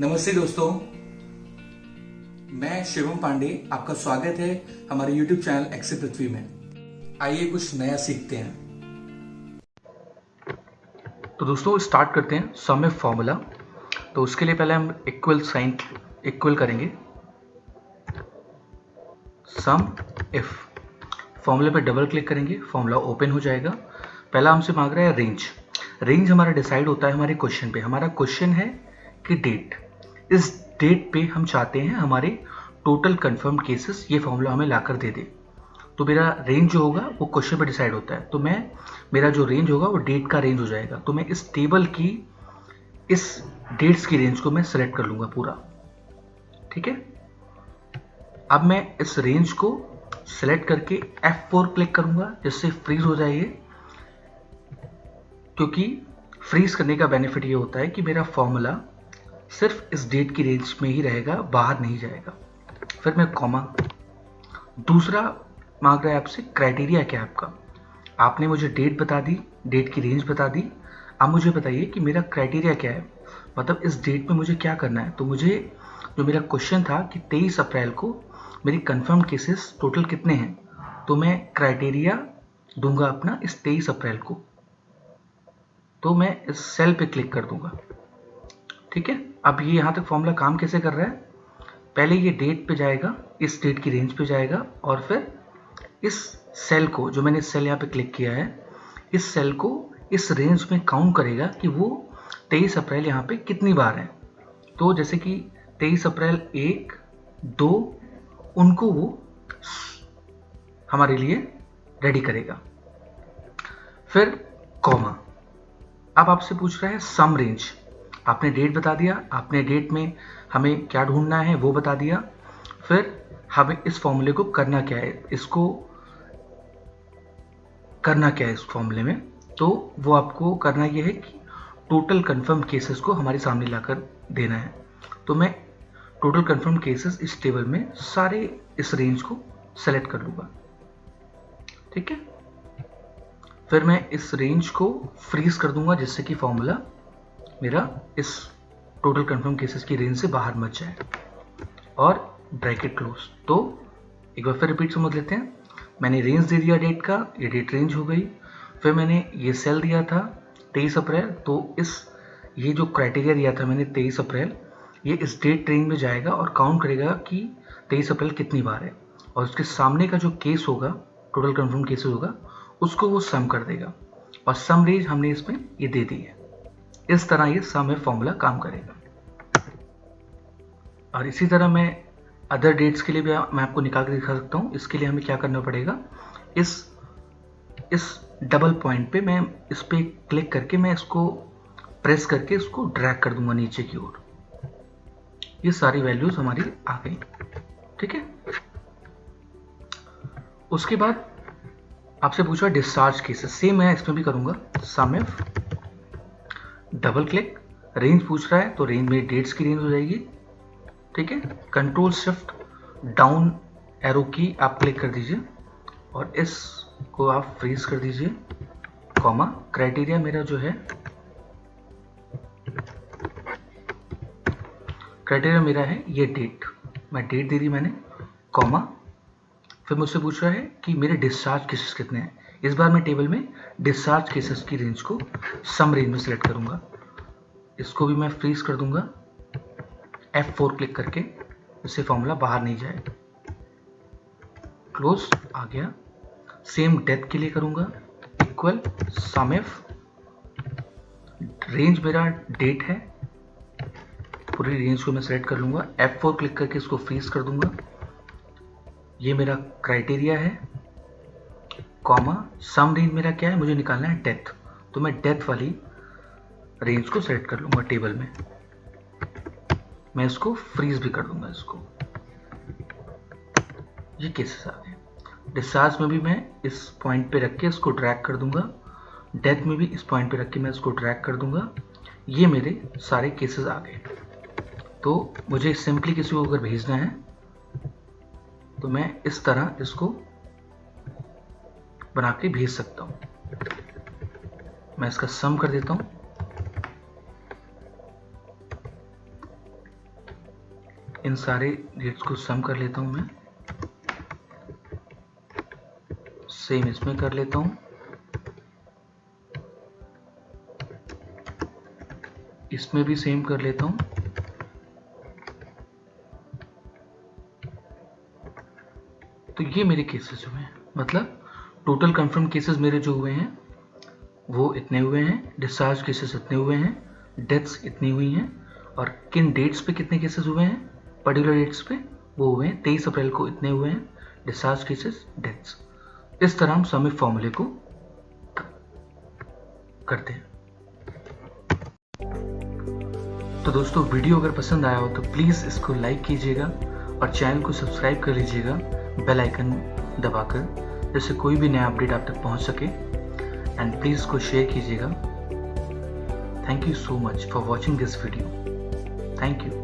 नमस्ते दोस्तों, मैं शिवम पांडे, आपका स्वागत है हमारे YouTube चैनल एक्से पृथ्वी में। आइए कुछ नया सीखते हैं। तो दोस्तों स्टार्ट करते हैं सम इफ फॉर्मूला। तो उसके लिए पहले हम इक्वल साइन इक्वल करेंगे। सम इफ फॉर्मूले पे डबल क्लिक करेंगे, फॉर्मूला ओपन हो जाएगा। पहला हमसे मांग रहा है रेंज। रेंज हमारा डिसाइड होता है हमारे क्वेश्चन पे। हमारा क्वेश्चन है कि डेट, इस डेट पे हम चाहते हैं हमारे टोटल कंफर्म केसेस ये फॉर्मूला हमें लाकर दे दे। तो मेरा रेंज जो होगा वो क्वेश्चन पे डिसाइड होता है। तो मेरा जो रेंज होगा वो डेट का रेंज हो जाएगा। तो मैं इस टेबल की इस डेट्स की रेंज को मैं सेलेक्ट कर लूंगा पूरा। ठीक है, अब मैं इस रेंज को सेलेक्ट करके F4 क्लिक करूंगा जिससे फ्रीज हो जाएगी, क्योंकि फ्रीज करने का बेनिफिट ये होता है कि मेरा फॉर्मूला सिर्फ इस डेट की रेंज में ही रहेगा, बाहर नहीं जाएगा। फिर मैं कॉमा, दूसरा मांग रहा है आपसे क्राइटेरिया क्या है आपका। आपने मुझे डेट बता दी, डेट की रेंज बता दी। अब मुझे बताइए कि मेरा क्राइटेरिया क्या है, मतलब इस डेट में मुझे क्या करना है। तो मुझे जो मेरा क्वेश्चन था कि 23 अप्रैल को मेरी कंफर्म केसेस टोटल कितने हैं, तो मैं क्राइटेरिया दूंगा अपना इस 23 अप्रैल को। तो मैं इस सेल पे क्लिक कर दूंगा। ठीक है, अब ये यहाँ तक फॉर्मूला काम कैसे कर रहा है। पहले ये डेट पे जाएगा, इस डेट की रेंज पे जाएगा, और फिर इस सेल को, जो मैंने इस सेल यहाँ पे क्लिक किया है, इस सेल को इस रेंज में काउंट करेगा कि वो 23 अप्रैल यहाँ पे कितनी बार है। तो जैसे कि 23 अप्रैल 1, 2, उनको वो हमारे लिए रेडी करेगा। फिर कॉमा, अब आपसे पूछ रहा है सम रेंज। आपने डेट बता दिया, आपने डेट में हमें क्या ढूंढना है वो बता दिया। फिर हमें इस फॉर्मूले को करना क्या है, इसको करना क्या है इस फॉर्मूले में। तो वो आपको करना ये है कि टोटल कंफर्म केसेस को हमारे सामने लाकर देना है। तो मैं टोटल कंफर्म केसेस इस टेबल में सारे इस रेंज को सेलेक्ट कर लूँगा। ठीक है, फिर मैं इस रेंज को फ्रीज कर दूंगा जिससे कि फॉर्मूला मेरा इस टोटल कंफर्म केसेस की रेंज से बाहर मत जाए, और ब्रैकेट क्लोज। तो एक बार फिर रिपीट समझ लेते हैं। मैंने रेंज दे दिया डेट का, ये डेट रेंज हो गई। फिर मैंने ये सेल दिया था 23 अप्रैल, तो ये जो क्राइटेरिया दिया था मैंने 23 अप्रैल, ये इस डेट रेंज में जाएगा और काउंट करेगा कि 23 अप्रैल कितनी बार है, और उसके सामने का जो केस होगा, टोटल कंफर्म केसेस होगा, उसको वो सम कर देगा, और सम रेंज हमने इसमें ये दे दी है। इस तरह ये सम इफ फॉर्मूला काम करेगा। और इसी तरह मैं अदर डेट्स के लिए भी मैं आपको निकाल के दिखा सकता हूँ। इसके लिए हमें क्या करना पड़ेगा, इस डबल पॉइंट पे मैं इस पे क्लिक करके मैं इसको प्रेस करके इसको ड्रैग कर दूंगा नीचे की ओर। ये सारी वैल्यूज हमारी आ गई। ठीक है, उसके बाद आपसे पूछा डिस्चार्ज केसेस, सेम मैं इसमें भी करूंगा। सम इफ डबल क्लिक, रेंज पूछ रहा है तो रेंज में डेट्स की रेंज हो जाएगी। ठीक है, कंट्रोल शिफ्ट डाउन एरो की आप क्लिक कर दीजिए और इसको आप फ्रीज कर दीजिए। कॉमा, क्राइटेरिया मेरा जो है, क्राइटेरिया मेरा है ये डेट, मैं डेट दे दी मैंने। कॉमा, फिर मुझसे पूछ रहा है कि मेरे डिस्चार्ज केसेस कितने हैं। इस बार मैं टेबल में डिस्चार्ज केसेस की रेंज को सम रेंज में सेलेक्ट करूंगा। इसको भी मैं फ्रीज कर दूंगा F4 क्लिक करके, इससे फॉर्मूला बाहर नहीं जाए। क्लोज, आ गया। सेम डेथ के लिए करूंगा, इक्वल सम इफ, रेंज मेरा डेट है, पूरी रेंज को मैं सेलेक्ट कर लूंगा। F4 क्लिक करके इसको फ्रीज कर दूंगा। ये मेरा क्राइटेरिया है। कॉमा, सम रेंज मेरा क्या है, मुझे निकालना है डेथ, तो मैं डेथ वाली रेंज को सेलेक्ट कर लूंगा टेबल में। मैं इसको फ्रीज भी कर दूंगा इसको। ये केसेस आ गए। डिस्चार्ज में भी मैं इस पॉइंट पे रख के इसको ड्रैग कर दूंगा। डेथ में भी इस पॉइंट पे रख के मैं इसको ड्रैग कर दूंगा। ये मेरे सारे केसेस आ गए। तो मुझे सिंपली किसी को अगर भेजना है तो मैं इस तरह इसको बना के भेज सकता हूं। मैं इसका सम कर देता हूं। इन सारे डेट्स को सम कर लेता हूँ मैं, सेम इसमें कर लेता हूँ, इसमें भी सेम कर लेता हूँ। तो ये मेरे केसेस हुए हैं, मतलब टोटल कंफर्म केसेस मेरे जो हुए हैं वो इतने हुए हैं, डिस्चार्ज केसेस इतने हुए हैं, डेथ्स इतनी हुई हैं, और किन डेट्स पे कितने केसेस हुए हैं, पर्टिकुलर डेट्स पे वो हुए हैं 23 अप्रैल को इतने हुए हैं, डिस्चार्ज केसेस, डेथ्स। इस तरह हम समिट फॉर्मूले को करते हैं। तो दोस्तों, वीडियो अगर पसंद आया हो तो प्लीज़ इसको लाइक कीजिएगा और चैनल को सब्सक्राइब कर लीजिएगा बेल आइकन दबाकर, जिससे कोई भी नया अपडेट आप तक पहुंच सके। एंड प्लीज़ इसको शेयर कीजिएगा। Thank you so much for watching this video. Thank you.